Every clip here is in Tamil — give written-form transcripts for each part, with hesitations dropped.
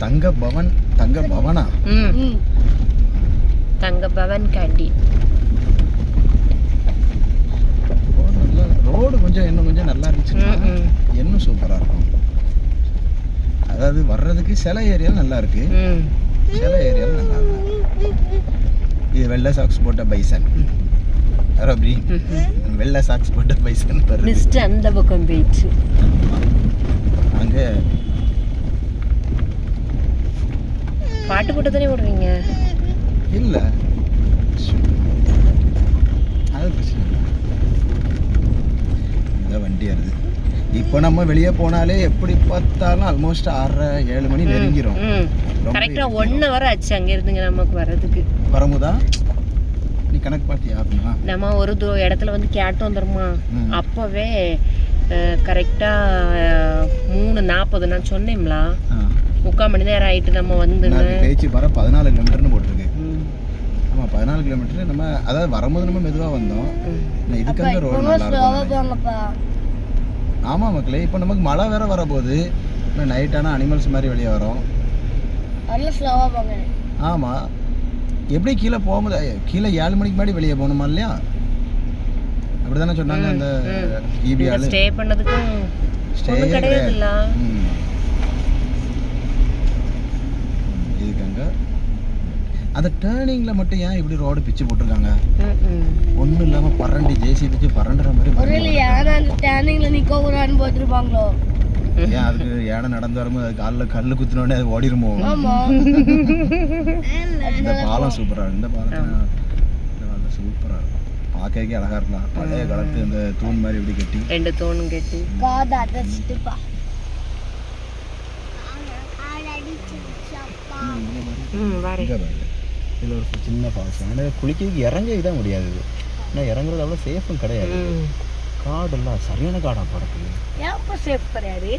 தங்க பவனா தங்க பவன் கேண்டீன். ரோடு கொஞ்சம் இன்னும் கொஞ்சம் நல்லா இருந்துச்சுன்னா இன்னும் சூப்பராக இருக்கும். அதாவது வர்றதுக்கு சில ஏரியாவில் நல்லா இருக்கு, சில ஏரியாவில் நல்லா இல்லை. இது வெள்ளை சாக்ஸ் போட்ட பைசன் ரபி, வெள்ளை சாக்ஸ் போட்ட பைசன் மிஸ்ட் அந்த பக்கம் போயிடுச்சு. அங்கே பாட்டு போட்டு தானே போடுவீங்க? இல்லை, அது பிரச்சனை இல்லை. இந்த வண்டி வருது. இப்போ நம்ம வெளியே போனாலே எப்படி பார்த்தாலும் ஆல்மோஸ்ட் 6:30-7 மணி நெருங்கிரும். கரெக்டாக 1 hour ஆச்சு அங்கே இருந்துங்க நமக்கு வர்றதுக்கு. வரமுதா நீ கணக்கு பார்த்தியா? நம்ம ஒரு இடத்துல வந்து கேட்டு வந்துடுமா, அப்போவே கரெக்டாக 3:40 நான் சொன்னேன்ல, 3/4 மணி நேரம் ஆகிட்டு நம்ம வந்து பேச்சு வர 14 கிலோமீட்டர்னு போட்டிருக்கு. ஆமாம், 14 கிலோமீட்டர். நம்ம அதாவது வரும்போது நம்ம மெதுவாக வந்தோம். இதுக்காக ரோடு நல்லா. ஆமாம் மக்களே, இப்போ நமக்கு மழை வேற வரப்போகுது. நைட் ஆனால் அனிமல்ஸ் மாதிரி வெளியே வரும். ஆமாம், எப்படி கீழே போகும்போது கீழே 7 மணிக்கு முன்னாடி வெளியே போகணுமா இல்லையா? அப்படி தானே சொன்னாங்க அந்த ஈபி ஆளு. ஸ்டே பண்ணதுக்கும் ஸ்டே கிடையாதுல்ல. இதுக்காங்க அந்த டேர்னிங்கில் மட்டும் ஏன் இப்படி ரோடு பிச்சு போட்டிருக்காங்க? ஒன்றும் இல்லாமல் பரண்டி ஜேசி பிச்சு பரண்டுற மாதிரி. ஏன் அதுக்கு யானை நடந்து வரும்போது அது காலில் கல் குத்தினோடனே அது ஓடிருமோ? இந்த பாலம் சூப்பராக இருக்கும். இந்த பாலம் சூப்பராக இருக்கும், பார்க்கறதுக்கே அழகாக இருக்கலாம். பழைய காலத்து இந்த தூண் மாதிரி இப்படி கட்டி 2 தூணும் கட்டி இதில் ஒரு சின்ன ஃபால்ஸ். ஆனால் குளிக்கிறதுக்கு இறங்கி தான் முடியாது. ஆனால் இறங்குறது அவ்வளோ சேஃபும் கிடையாது. காடெல்லாம் சரியான காடாக படத்துக்கு சேஃப் கிடையாது.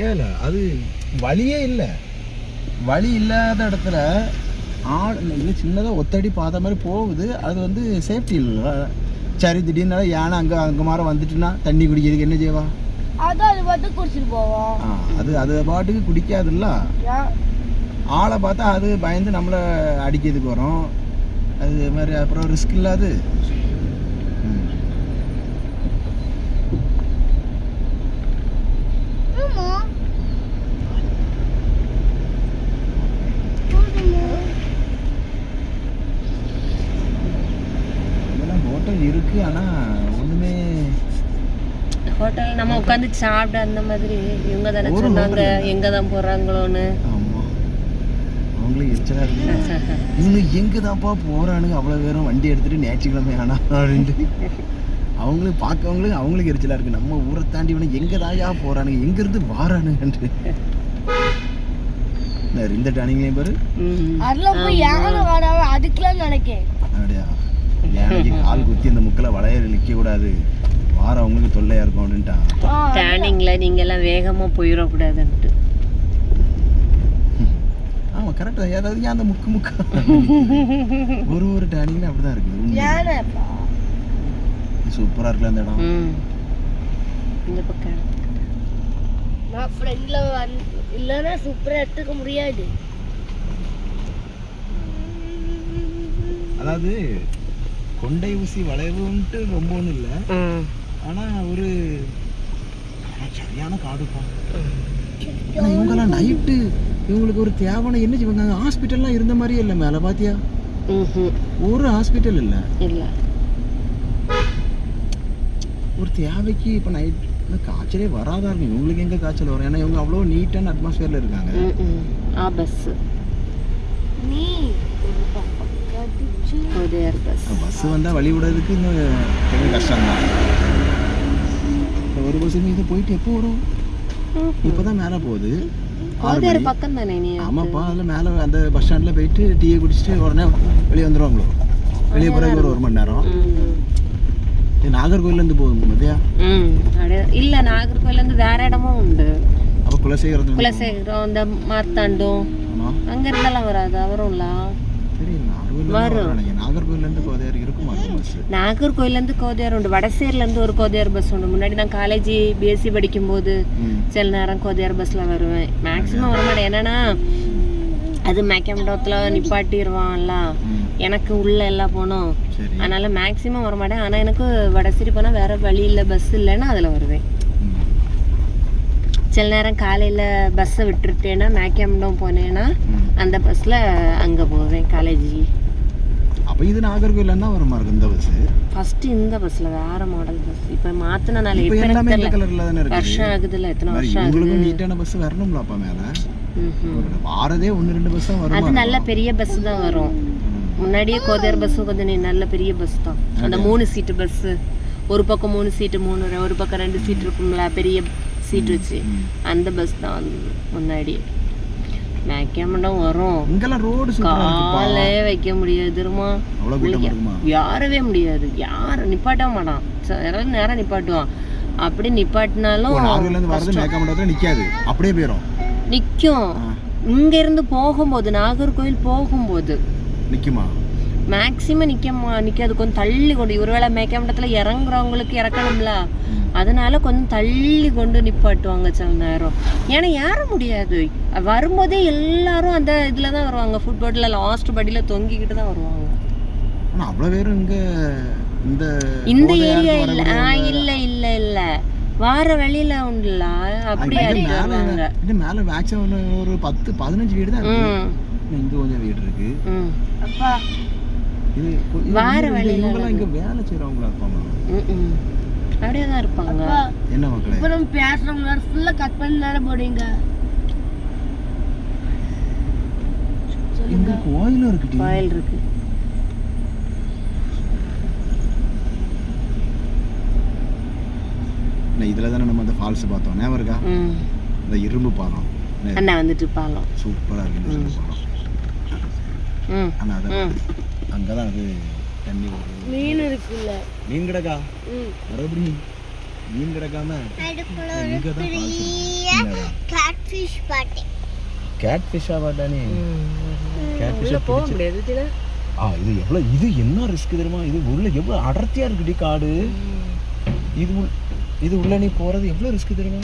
ஏல அது வழியே இல்லை. வழி இல்லாத இடத்துல இல்லை சின்னதாக ஒத்தடி பாதை மாதிரி போகுது. அது வந்து சேஃப்டி இல்லை. சரி, திடீர்னு யானை அங்கே மாற வந்துட்டுன்னா தண்ணி குடிக்கிறதுக்கு என்ன செய்வா? அது குடிச்சிட்டு போவோம். அது பாட்டுக்கு குடிக்காதுல்ல. ஆளை பார்த்தா அது பயந்து நம்மளை அடிக்கிறதுக்கு வரும். அது மாதிரி அப்புறம் ரிஸ்க் இல்லாது. இதெல்லாம் ஹோட்டல் இருக்கு, ஆனால் ஒன்றுமே ஹோட்டல் நம்ம உட்காந்து சாப்பிட அந்த மாதிரி. இவங்க தானே சொன்னாங்க எங்கே தான் போகிறாங்களோன்னு. அவங்களும் எரிச்சலாக இருக்கு. இவங்க எங்கே தான்ப்பா போகிறானுங்க அவ்வளோ பேரும் வண்டி எடுத்துகிட்டு ஞாயிற்றுக்கிழமை ஆனால் அப்படின்ட்டு அவங்களுக்கு பார்க்கவங்களுக்கு அவங்களுக்கு எரிச்சலாக இருக்குது. நம்ம ஊரை தாண்டி இவனை எங்கே தாயா போகிறானுங்க, எங்கேருந்து வாரானுங்கன்ட்டு. இந்த டேனிங்லேயும் பாரு அதுக்கெல்லாம் நினைக்கேன். அப்படியா? யானைக்கு கால் குத்தி இந்த முக்கில் வளைய நிற்கக்கூடாது, வார அவங்களுக்கு தொல்லையாக இருக்கும் அப்படின்ட்டான். டேனிங்கில் நீங்கள் எல்லாம் வேகமாக போயிடக்கூடாதுன்ட்டு. ஆமாம், கரெக்டாக. ஏதாவது ஏன் அந்த முக்கா ஒரு டேனிங்கில் அப்படி தான் இருக்குது. சூப்பராக இருக்குல்ல அந்த இடம். இந்த பக்கம் நான் ஃப்ரெண்டில் இல்லைன்னா சூப்பராக எடுத்துக்க முடியாது. அதாவது கொண்டை ஊசி வளைவுன்ட்டு ரொம்ப ஒன்றும் இல்லை, ஆனால் ஒரு சரியான காடுப்பா. ஆனால் இவங்கெல்லாம் நைட்டு இவங்களுக்கு ஒரு தேவையான என்ன செய்வாங்க? ஹாஸ்பிட்டல்லாம் இருந்த மாதிரியே இல்லை மேலே பார்த்தியா? ஒரு ஹாஸ்பிட்டல் இல்லை. ஒரு தேவைக்கு இப்போ நைட் காய்ச்சலே வராதா இருக்கும். இவங்களுக்கு எங்கே காய்ச்சல் வரும்? ஏன்னா இவங்க அவ்வளோ நீட்டான அட்மாஸ்பியரில் இருக்காங்க. பஸ் வந்தால் வழி விடுறதுக்கு இன்னும் கொஞ்சம் கஷ்டம்தான். ஒரு பஸ் இது போயிட்டு எப்போ வரும்? இப்போதான் மேலே போகுது. ஆமாப்பா, அதில் மேலே அந்த பஸ் ஸ்டாண்டில் போயிட்டு டீயை குடிச்சிட்டு உடனே வெளியே வந்துடுவாங்களோ. வெளியே போகிறதுக்கு ஒரு மணி நேரம். நாகர்கோயிலேருந்து போகுது மதியா? இல்லை, நாகர்கோயிலேருந்து வேற இடமும் உண்டு. அப்போ குலசேகரம் இந்த மார்த்தாண்டும் அங்கே இருந்தெல்லாம் வராது. வரும்ல. சரி, நாகர்கோயில் நாகர்கோயிலேருந்து கோதையார் இருக்குமா பஸ்? நாகர்கோயிலேருந்து கோதையார் உண்டு, வடசேரிலேருந்து ஒரு கோதையார் பஸ் உண்டு. முன்னாடி நான் காலேஜ் பிஎஸ்சி படிக்கும்போது சில நேரம் கோதையார் பஸ்ஸில் வருவேன். மேக்ஸிமம் வரமாட்டேன், என்னன்னா அது மேக்கமண்டபத்தில் நிப்பாட்டிடுவான்ல, எனக்கு உள்ள எல்லாம் போனோம், அதனால மேக்ஸிமம் வரமாட்டேன். ஆனால் எனக்கு வடசேரி போனால் வேற வழி இல்லை, பஸ் இல்லைன்னா அதில் வருவேன். சில நேரம் காலையில் பஸ்ஸை விட்டுட்டேன்னா மேக்கமண்டபம் போனேன்னா அந்த பஸ்ஸில் அங்கே போவேன் காலேஜுக்கு. அப்போ இது நாகர்கோயிலில் தான் வருமா இருக்கு இந்த பஸ்? ஃபஸ்ட்டு இந்த பஸ்ஸில் வேறு மாடல் பஸ், இப்போ மாற்றினால வருஷம் ஆகுதுல்ல, எத்தனை வருஷம் ஆகுது. நீட்டான பஸ் வரணும்ல அப்போ மேலே வாரதே 1-2 பஸ் தான் வரும். அது நல்ல பெரிய பஸ் தான் வரும். முன்னாடியே கோதையார் பஸ்ஸும் கொஞ்சம் நல்ல பெரிய பஸ் தான். அந்த 3 சீட்டு பஸ்ஸு, ஒரு பக்கம் 3 சீட்டு, ஒரு பக்கம் 2 சீட்டு இருக்கும்ல, பெரிய சீட் வச்சு அந்த பஸ் தான் வந்தது முன்னாடி. மேக்கமண்டம் வரும், காலே வைக்க முடியாது தெரியுமா, யாரவே முடியாது, யாரும் நிப்பாட்ட மாட்டான், யாராவது நேரம் நிப்பாட்டுவான். அப்படி நிப்பாட்டினாலும் நிக்காது, அப்படியே போயிடும், நிற்கும். இங்க இருந்து போகும்போது நாகர்கோவில் போகும்போது நிக்குமா? மேக்சிமம் நிக்காது, கொஞ்சம் தள்ளி கொண்டு, ஒருவேளை மேக்கமண்டத்தில் இறங்குறவங்களுக்கு இறக்கணும்ல, அதனால கொஞ்சம் தள்ளி கொண்டு நிப்பாட்டுவாங்க சில நேரம். ஏன்னா ஏற முடியாது, வரும்போதே எல்லாரும் அந்த இதில் தான் வருவாங்க, ஃபுட்போர்டில் லாஸ்ட் படியில் தொங்கிக்கிட்டு தான் வருவாங்க. ஆனால் அவ்வளோ பேரும் இங்கே இந்த ஏரியா இல்லை. இல்லை இல்லை இல்லை, வார வழியில உண்டுல, அப்படியே வருவாங்க. மேலே மேக்ஸிமம் ஒரு 10-15 வீடு தான் இருக்கு, இங்கே கொஞ்சம் வீடு இருக்கு. அப்பா இது வார வழியில இங்கே வேலை செய்கிறவங்களா இருப்பாங்க, அப்படியே தான் இருப்பாங்க. என்ன மக்களே, இப்போ நம்ம பேசுறவங்க ஃபுல்லா கட் பண்ணி தானே போடுவீங்க. இங்க கோயிலும் இருக்கு, கோயில் இருக்கு. இதுல தானே நம்ம அந்த ஃபால்ஸ் பார்த்தோம், ஞாபகம் இருக்கா? இந்த இரும்பு பாலம் அண்ணா வந்துட்டு பாலம் சூப்பரா இருக்கு, இரும்பு பாலம். ஆனா அது அங்கதான் அது தண்ணி வருது, மீன் இருக்குல்ல, மீன் கிடக்கா, மறுபடியும் மீன் கிடக்காம கேட்ஃபிஷ் பாட்டி, கேட்ஃபிஷா பாட்டானே, கேட்ஃபிஷ் போக முடியாது. இது எவ்வளவு, இது என்ன ரிஸ்க் தெரியுமா, இது உள்ள எவ்வளவு அடர்த்தியா இருக்குடி காடு, இது உள்ள நீ போறது எவ்வளவு ரிஸ்க் தெரியுமா?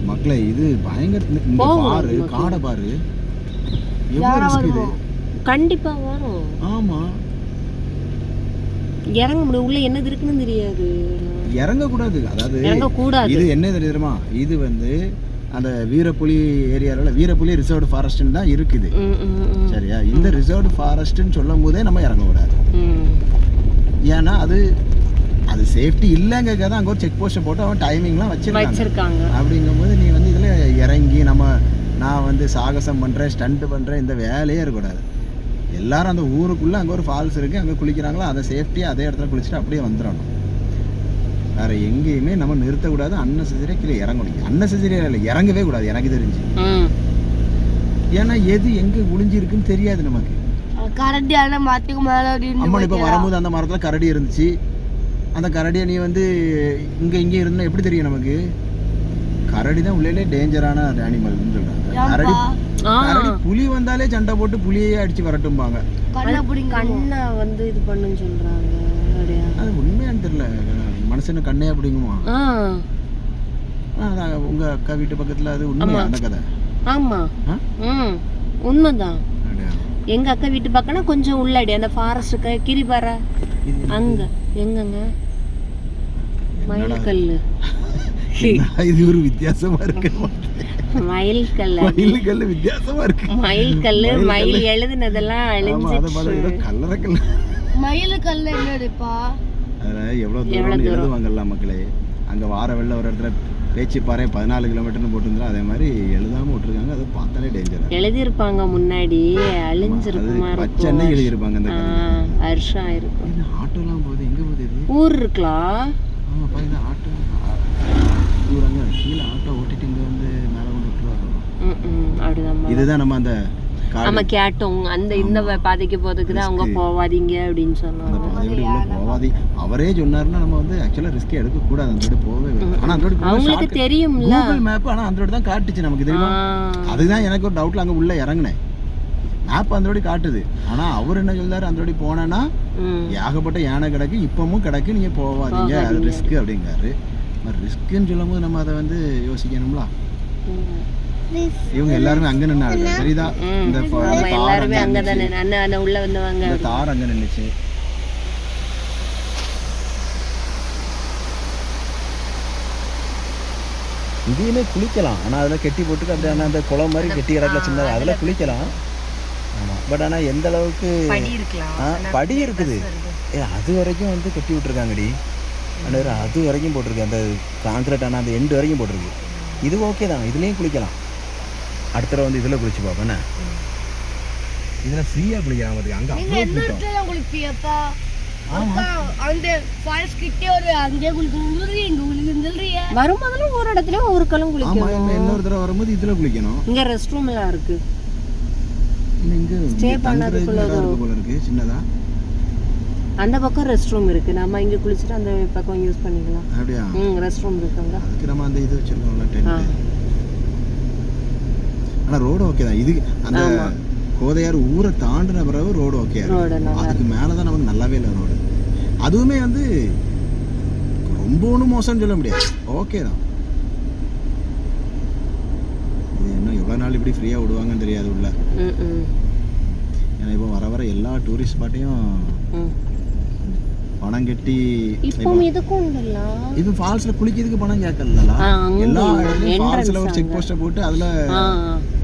மக்களே இது பயங்கர, பாரு காடை பாரு, எவ்வளவு ரிஸ்க் இது. கண்டிப்பா வரும். ஆமா, இறங்க முடியும், உள்ள என்ன இருக்குன்னு தெரியாது, இறங்க கூடாது. அதாவது இறங்க கூடாது. இது என்ன தெரியுமா, இது வந்து அந்த வீரப்புலி ஏரியாவில் வீரப்புலி ரிசர்வ்டு ஃபாரஸ்ட்னு தான் இருக்குது, சரியா? இந்த ரிசர்வ்டு ஃபாரஸ்ட்னு சொல்லும் போதே நம்ம இறங்கக்கூடாது. ஏன்னா அது சேஃப்டி இல்லைங்க, அங்கே ஒரு செக் போஸ்ட்டை போட்டு அவன் டைமிங்லாம் வச்சிருக்காங்க. அப்படிங்கும்போது நீ வந்து இதில் இறங்கி நான் வந்து சாகசம் பண்ணுறேன், ஸ்டண்ட்டு பண்ணுறேன், இந்த வேலையே இருக்கக்கூடாது. எல்லாரும் அந்த ஊருக்குள்ளே அங்கே ஒரு ஃபால்ஸ் இருக்குது, அங்கே குளிக்கிறாங்களோ அதை சேஃப்டியாக அதே இடத்துல குளிச்சுட்டு அப்படியே வந்துடணும். வேறு எங்கேயுமே நம்ம நிறுத்தக்கூடாது, அன்னெசரியாக கீழே இறங்கணும். அன்னெசரியாக இல்லை, இறங்கவே கூடாது எனக்கு தெரிஞ்சு. ஏன்னா எது எங்கே ஒளிஞ்சிருக்குன்னு தெரியாது நமக்கு. அம்மா இப்போ வரும்போது அந்த மரத்தில் கரடி இருந்துச்சு, அந்த கரடியை நீ வந்து இங்கே இருந்தால் எப்படி தெரியும் நமக்கு? கரடி தான் உள்ளே டேஞ்சரான அனிமல்னு சொல்கிறாங்க. கரடி புலி வந்தாலே சண்டை போட்டு புலியே அடிச்சு வரட்டும்பாங்க, கண்ணை வந்து இது பண்ணுன்னு சொல்கிறாங்க. அது உண்மையானு தெரியல, மனுஷனு கண்ணே அப்படிங்குமா? அதான் உங்கள் அக்கா வீட்டு பக்கத்தில் அது உண்மை அந்த கதை. ஆமாம், உண்மைதான். எங்கள் அக்கா வீட்டு பக்கம்னா கொஞ்சம் உள்ளாடி அந்த ஃபாரஸ்ட்டுக்கு கிரிபாரா அங்கே எங்கங்க மயில்கல், இது ஒரு வித்தியாசமா இருக்கு. மயில்கல் வித்தியாசமா இருக்கு. மயில்கல், மயில் எழுதுனதெல்லாம் அழிஞ்சிச்சு. கல்லறக்கல் மயில்கல் என்னதுப்பா? அதில் எவ்வளோ தூரம் எழுதுவாங்கல்ல மக்களே, அங்கே வார வெளில ஒரு இடத்துல பேச்சு பாறை 14 கிலோமீட்டர்னு போட்டுருந்தா அதே மாதிரி எழுதாமல் விட்டுருக்காங்க. அது பார்த்தாலே டேஞ்சர். எழுதியிருப்பாங்க முன்னாடி, அழிஞ்சிருக்குமா பச்சை எழுதியிருப்பாங்க. அந்த வருஷம் ஆயிருக்கும். ஆட்டோலாம் போகுது, எங்கே போகுது? ஊர் இருக்கலாம். ஆமாம் பாருங்க, ஆட்டோ ஊர் அங்கே கீழே ஆட்டோ ஓட்டிட்டு இங்கே வந்து மேலே கொண்டு விட்டுருவாங்க. அப்படிதான். இதுதான் நம்ம அந்த நம்ம கேட்டோம், அந்த இந்த பாதைக்கு போறதுக்கு தான் அவங்க போவாதீங்க அப்படின்னு சொன்னாங்க. போவாதீங்க அவரே சொன்னாருன்னா நம்ம வந்து ஆக்சுவலாக ரிஸ்கே எடுக்கக்கூடாது, அந்த போகவே ஆனா அந்த ரோடு அவங்களுக்கு தெரியும்ல கூகுள் மேப், ஆனா அந்த ரோடு தான் காட்டுச்சு நமக்கு தெரியுமா. அதுதான் எனக்கு ஒரு டவுட்ல அங்க உள்ள இறங்குனேன். மேப் அந்த ரோடு காட்டுது, ஆனா அவர் என்ன சொல்றாரு, அந்த ரோடு போனேன்னா ஏகப்பட்ட யானை கிடக்கு, இப்பவும் கிடக்கு, நீங்க போவாதீங்க, அது ரிஸ்க் அப்படிங்கிறாரு. ரிஸ்க்குன்னு சொல்லும் போது நம்ம அதை வந்து யோசிக்கணும்ல. இவங்க எல்லாருமே அங்க நின்னாங்க தெரியுதா, இந்த எல்லாருமே அங்கதானே அண்ணா உள்ள வந்தவங்க. இந்த தார் அங்க நின்னுச்சு. இதையுமே குளிக்கலாம், ஆனா அதில் கெட்டி போட்டு அப்படியே அந்த குளம் மாதிரி கெட்டி கிடக்கல சின்னதாக, அதில் குளிக்கலாம். ஆமாம், பட் ஆனால் எந்த அளவுக்கு படி இருக்குது அது வரைக்கும் வந்து கட்டி விட்டுருக்காங்கடி. அந்த அது வரைக்கும் போட்டிருக்கு, அந்த கான்கிரீட் ஆனால் அந்த எண்டு வரைக்கும் போட்டிருக்கு. இது ஓகே தான், இதுலேயும் குளிக்கலாம். அடுத்த தடவை வந்து இதில் குளிச்சு பார்ப்பேண்ணே. இதில் ஃப்ரீயாக குளிக்கலாம். பார்த்துக்க அங்கே அவ்வளோ குளிப்பியாப்பா. வரும்போது ஒரு இடத்துல ஒரு கலம் குளிக்கணும். இன்னொரு தடவை வரும்போது இதுல குளிக்கணும். இங்க ரெஸ்ட் ரூம் எல்லாம் இருக்கு. இங்க ஸ்டே பண்ணதுக்குள்ள போல இருக்கு சின்னதா. அந்த பக்கம் ரெஸ்ட் ரூம் இருக்கு, நாம இங்க குளிச்சிட்டு அந்த பக்கம் யூஸ் பண்ணிக்கலாம். அப்படியே ரெஸ்ட் ரூம் இருக்குங்க. அதுக்கு நம்ம அந்த இது வச்சிருக்கோம்ல டென்ட். ஆனா ரோடு ஓகே தான். இது அந்த கோதையார் ஊரை தாண்டின பிறகு ரோடு ஓகே. அதுக்கு மேலதான் நமக்கு நல்லாவே இல்லை ரோடு. அதுவுமே வந்து ரொம்ப ஒன்றும் மோசம்னு சொல்ல முடியாது, ஓகே தான். இது இன்னும் எவ்வளோ நாள் இப்படி ஃப்ரீயாக விடுவாங்கன்னு தெரியாது உள்ள. ஏன்னா இப்போ வர வர எல்லா டூரிஸ்ட் ஸ்பாட்டையும் பணம் கட்டி இது ஃபால்ஸ்ல குளிக்கிறதுக்கு பணம் கேட்கல. எல்லா இடத்துலயும் ஃபால்ஸ்ல ஒரு செக் போஸ்ட்டை போட்டு அதுல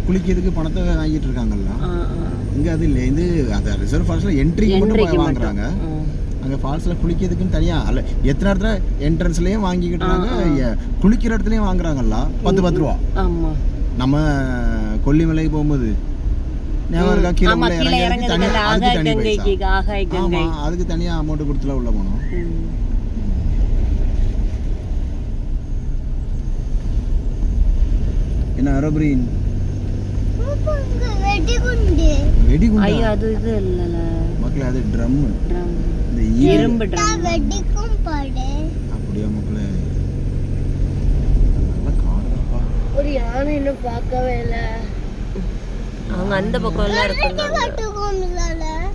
குளிக்கிறதுக்கு பணத்தை வாங்கிட்டு இருக்காங்கல்ல. இங்க அது இல்லை, இது அந்த ரிசர்வ் ஃபால்ஸ்ல என்ட்ரிக்கு மட்டும் வாங்குறாங்க. அங்கே ஃபால்ஸில் குளிக்கிறதுக்குன்னு தனியாக அல்ல, எத்தனை இடத்துல என்ட்ரன்ஸ்லேயும் வாங்கிக்கிட்டாங்க, குளிக்கிற இடத்துலையும் வாங்குறாங்கல்ல. 10 ரூபா. நம்ம கொல்லிமலைக்கு போகும்போது அதுக்கு தனியாக அமௌண்ட் கொடுத்துல உள்ள போனோம். என்ன அரபிரின் மக்களே, அது ட்ரம், இரும்பு ட்ரம். அப்படியே மக்களே நல்லா காடுப்பா. ஒரு யானை இன்னும் பார்க்கவே இல்ல. அவங்க அந்த பக்கம் எல்லாம் இருக்கு.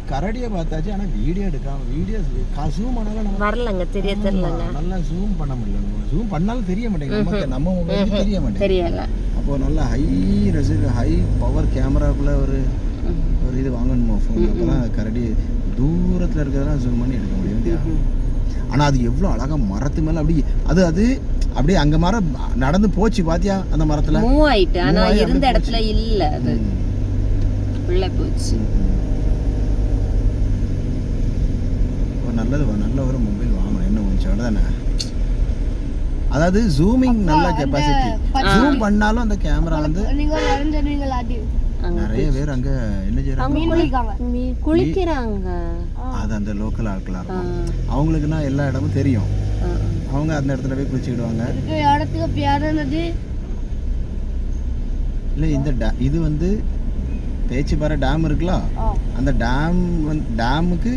கரடியை பார்த்தாச்சு, ஆனா வீடியோ எடுக்காம வீடியோ ஜூம் பண்ணாலும் வரலங்க, தெரியலங்க, நல்லா ஜூம் பண்ண முடியல. ஜூம் பண்ணாலும் தெரிய மாட்டேங்குது, நம்ம மொபைலுக்கு தெரிய மாட்டேங்குது, தெரியல. அப்போ நல்லா ஹை பவர் கேமராக்குள்ள ஒரு இது வாங்கணுமா ஃபோன், அப்பதான் கரடி தூரத்துல இருக்கிறதெல்லாம் ஜூம் பண்ணி எடுக்க முடியும். ஆனா அது எவ்வளவு அழகா மரத்து மேல அப்படி அது அப்படியே அங்க மரம் நடந்து போச்சு பாத்தியா, அந்த மரத்துல மூவ் ஆயிட்டு, ஆனா இருந்த இடத்துல இல்ல, அது உள்ள போச்சு. நல்ல ஒரு மொபைல் வாங்கணும், என்ன கொஞ்சம் தானே. அதாவது ஜூமிங் நல்ல கெப்பாசிட்டி, ஜூம் பண்ணாலும் அந்த கேமரா வந்து நிறைய பேர் அங்க என்ன செய்யறாங்க, குளிக்கிறாங்க. அது அந்த லோக்கல் ஆட்களா இருக்கும், அவங்களுக்குன்னா எல்லா இடமும் தெரியும், அவங்க அந்த இடத்துல போய் குளிச்சுக்கிடுவாங்க. இல்லை இந்த இது வந்து பேச்சிப்பாறை டேம் இருக்குல்ல, அந்த டேமுக்கு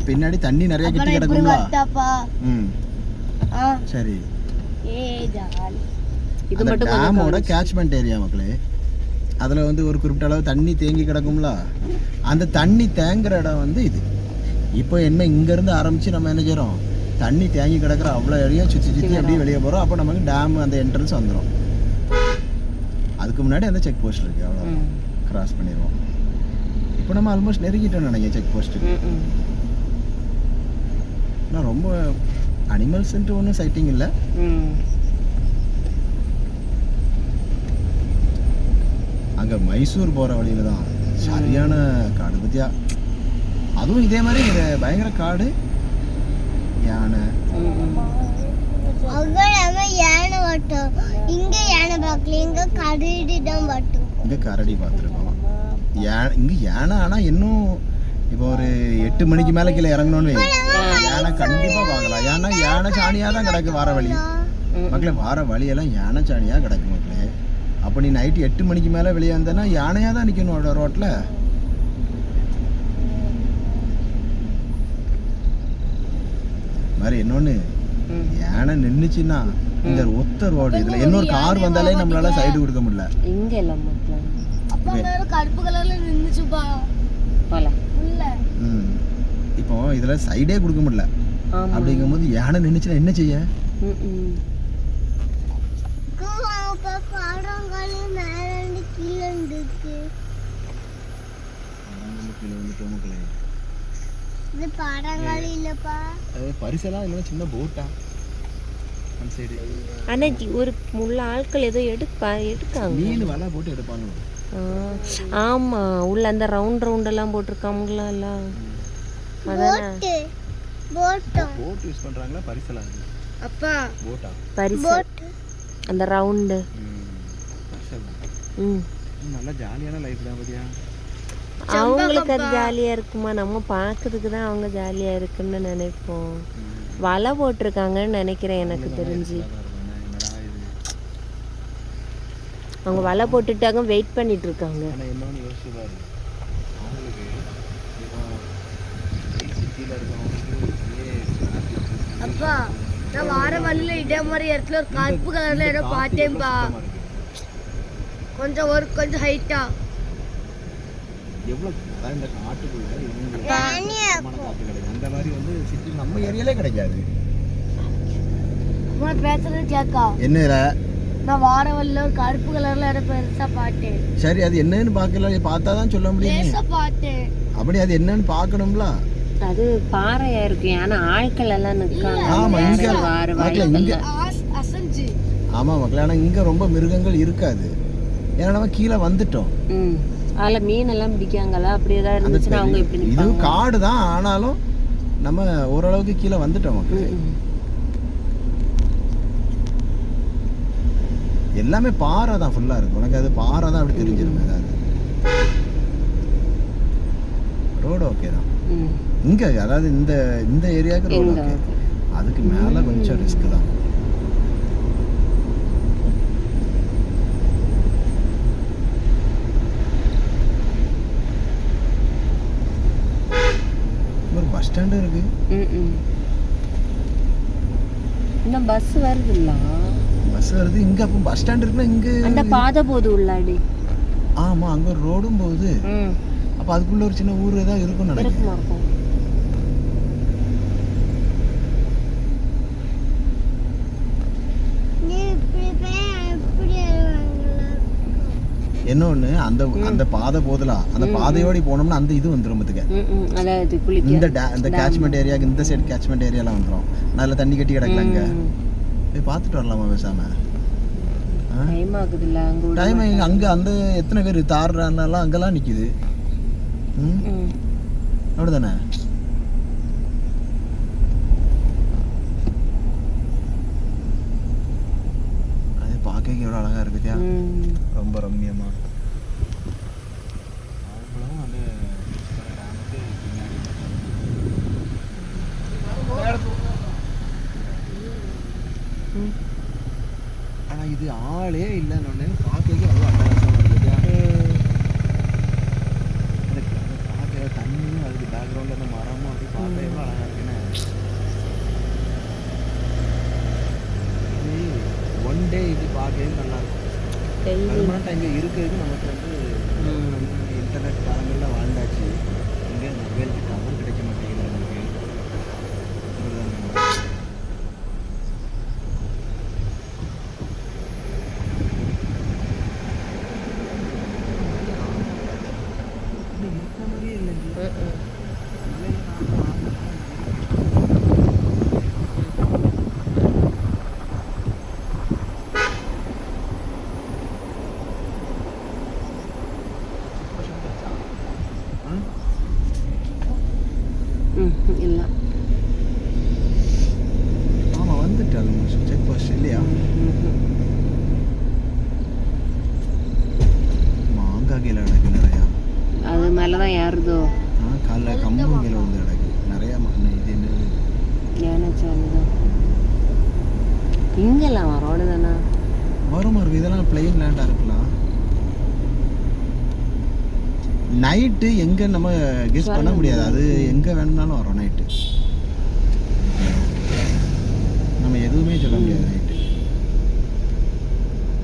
பின்னாடி தண்ணி நிறைய கட்டி கிடக்கும்ல. சரி, இந்த டேமோட கேட்ச்மெண்ட் ஏரியா மக்களே, அதில் வந்து ஒரு குறிப்பிட்ட அளவு தண்ணி தேங்கி கிடக்கும்ல, அந்த தண்ணி தேங்குற இடம் வந்து இது. இப்போ என்ன இங்கேருந்து ஆரம்பித்து நம்ம என்ன செய்கிறோம், தண்ணி தேங்கி கிடக்கிற அவ்வளோ ஏரியா சுற்றி அப்படியே வெளியே போகிறோம். அப்போ நமக்கு டேம் அந்த என்ட்ரன்ஸ் வந்துடும். அதுக்கு முன்னாடி அந்த செக் போஸ்ட் இருக்குது, அவ்வளோ கிராஸ் பண்ணிடுவோம். இப்போ நம்ம ஆல்மோஸ்ட் நெருங்கிட்டோம் நினைக்கிறேன் செக் போஸ்ட்டுக்கு. ஆனால் ரொம்ப அனிமல்ஸ்ன்ட்டு ஒன்றும் சைட்டிங் இல்லை. அங்கே மைசூர் போகிற வழியில் தான் சரியான காடு பற்றியா, அதுவும் இதே மாதிரி பயங்கர காடு, யானை. இங்கே கரடி பார்த்துருக்கோம், இங்கே யானை. ஆனால் இன்னும் இப்போ ஒரு 8 மணிக்கு மேலே கீழே இறங்கணும்னு யானை கண்டிப்பாக பார்க்கலாம். ஏன்னா யானை சாணியாக தான் கிடக்கு வார வழி மக்களே, வார வழியெல்லாம் யானை சாணியாக கிடக்கு மக்களே. அப்போ நீ நைட்டு 8 மணிக்கு மேலே வெளியே வந்தேன்னா யானையாக தான் நிற்கணும் ரோட்டில். மாதிரி இன்னொன்று யானை நின்றுச்சுன்னா இந்த ஒத்த ரோடு இதுல இன்னொரு கார் வந்தாலே நம்மளால சைடு கொடுக்க முடியல. இங்க எல்லாம் மக்கள் அப்பா மேல கருப்பு கலர்ல நின்னுச்சுப்பா போல. உள்ள இப்போ இதுல சைடே கொடுக்க முடியல. அப்படிங்கும்போது யானை நின்னுச்சுன்னா என்ன செய்ய? பாடங்கால மேல இருந்து கீழே இருக்கு. இது பாடங்கால இல்லப்பா. அது பரிசலா இல்ல சின்ன போட்டா அந்த சைடு. ஆனா ஒரு முள்ள ஆட்கள் ஏதோ எடுக்காங்க. மீன் வலை போட்டு எடுப்பாங்க. ஆமா உள்ள அந்த ரவுண்ட் எல்லாம் போட்டிருக்காங்களா இல்ல? போட் போட் யூஸ் பண்றாங்களா பரிசலா? அப்பா போட்டா பரிசல் அந்த ரவுண்ட். நல்ல ஜாலியான லைஃப் தான் பாத்தியா. அவங்களுக்கு அது ஜாலியா இருக்குமா? நம்ம பார்க்கறதுக்கு தான் அவங்க ஜாலியா இருக்குன்னு நினைப்போம். வலை போட்டிருக்காங்கன்னு நினைக்கிறேன் எனக்கு தெரிஞ்சு. அவங்க வலை போட்டுட்டாங்க, வெயிட் பண்ணிட்டு இருக்காங்க. அப்பா நான் வார வழியில இதே மாதிரி இடத்துல ஒரு கருப்பு கலர்ல ஏதோ பார்த்தேன்பா. கொஞ்சம் ஹைட்டா எவ்வளவு இந்த காட்டுக்குள்ள அந்த மாதிரி வந்து சிட்டி நம்ம ஏரியாலே கிடைக்காது. பேசுறது கேக்கா என்ன? நான் வார வழியில ஒரு கருப்பு கலர்ல ஏதோ பெருசா பார்த்தேன். சரி அது என்னன்னு பார்க்கல, பார்த்தாதான் சொல்ல முடியும். பார்த்தேன் அப்படி அது என்னன்னு பார்க்கணும்ல. அது பாறையா இருக்கு. ஆனா ஆட்கள் எல்லாம் நிக்காங்க. ஆமா இங்க இங்க அசஞ்சு. ஆமா மக்களே, ஆனா இங்க ரொம்ப மிருகங்கள் இருக்காது. ஏன்னா நம்ம கீழே வந்துட்டோம். அதுல மீன் எல்லாம் பிடிக்காங்களா? அப்படி ஏதாவது இருந்துச்சுன்னா அவங்க எப்படி? இது காடு தான், ஆனாலும் நம்ம ஓரளவுக்கு கீழே வந்துட்டோம் மக்களே. எல்லாமே பாறை தான் ஃபுல்லா இருக்கு. உனக்கு அது பாறை தான் அப்படி தெரிஞ்சிருமே. ஏதாவது ரோடு ஓகே தான் இங்க, அதாவது இந்த இந்த ஏரியாவுக்கு ரோடு ஓகே. அதுக்கு மேல கொஞ்சம் ரிஸ்க் தான். ஒரு பஸ் ஸ்டாண்ட் இருக்கு. இன்னும் பஸ் வருதுல்ல? பஸ் வருது இங்க. அப்ப பஸ் ஸ்டாண்ட் இருக்குன்னா இங்க அந்த பாதை போகுது உள்ளாடி. ஆமா அங்க ஒரு ரோடும் போகுது. அப்ப அதுக்குள்ள ஒரு சின்ன ஊர் ஏதாவது இருக்கும்னு நினைக்கிறேன். இன்னொன்னு அந்த பாதை போதலா, அந்த பாதையோட போனோம்னா அந்த இது வந்துரும் பத்துக்க. இந்த கேட்ச்மெண்ட் ஏரியாக்கு இந்த சைடு கேட்ச்மெண்ட் ஏரியாலாம் வந்துரும். நல்ல தண்ணி கட்டி கிடக்கலாங்க. போய் பார்த்துட்டு வரலாமா பேசாம? டைம் ஆகுதுல்ல அங்க. டைம் அங்க அந்த எத்தனை பேர் தாறுறானலாம் அங்கெல்லாம் நிக்குது. அப்படிதானே? அது பார்க்க எவ்வளவு அழகா இருக்குதியா. ரொம்ப ரம்மியமா. ஆனா இது ஆளே இல்லைன்னு பார்க்க அவ்வளோ அட்டகாசமா இருக்குதியா. பார்க்க தண்ணியும் அதுக்கு பேக்ரவுண்ட்ல அந்த மரமும் அப்படி பார்க்க எவ்வளோ அழகா இருக்குன்னு. ஒன் டே இது பார்க்கவே நல்லா இருக்கும். பர்மனெண்ட்டாக இங்கே இருக்கிறதுக்கு நமக்கு வந்து இன்டர்நெட் காலங்களில் வாழ்ந்தாச்சு. இங்கே மொபைலுக்கு டவர் கிடைக்க மாட்டேங்குது நமக்கு. இருக்க மாதிரியே இல்லை. இல்ல ஆமா வந்துட்டு ஆல்மோஸ்ட் செக் போஸ்ட் இல்லையா? மாங்காய் கீழே கிடக்கு நிறையா. அது மேலதான் ஏறுதோ. காலைல கம்பு கீழே வந்து கிடக்கு நிறையா. இது என்ன ஏனாச்சாலுதான் இங்கெல்லாம் ரோடு தானே வரும் இருக்கு. இதெல்லாம் பிளெயின் லேண்டா இருக்கலாம். நைட்டு எங்க நம்ம கெஸ் பண்ண முடியாது. அது எங்க வேணும்னாலும் வரும் நைட்டு. நம்ம எதுவுமே சொல்ல முடியாது நைட்டு.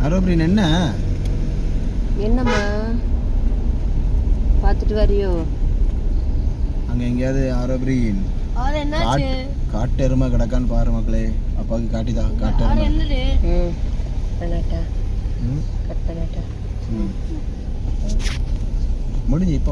ஆரோப்ரின் என்ன என்னம்மா பார்த்துட்டு வரியோ? அங்க எங்கேயாவது ஆரோப்ரின் அவர் என்னாச்சு? காட்டு எருமை கிடக்கான்னு பாரு மக்களே. அப்பாவுக்கு காட்டிதா காட்டு அவர் எருமை. என்னது? பண்ணட்டா ம். கட் பண்ணட்டா. முடிஞ்சு இப்போ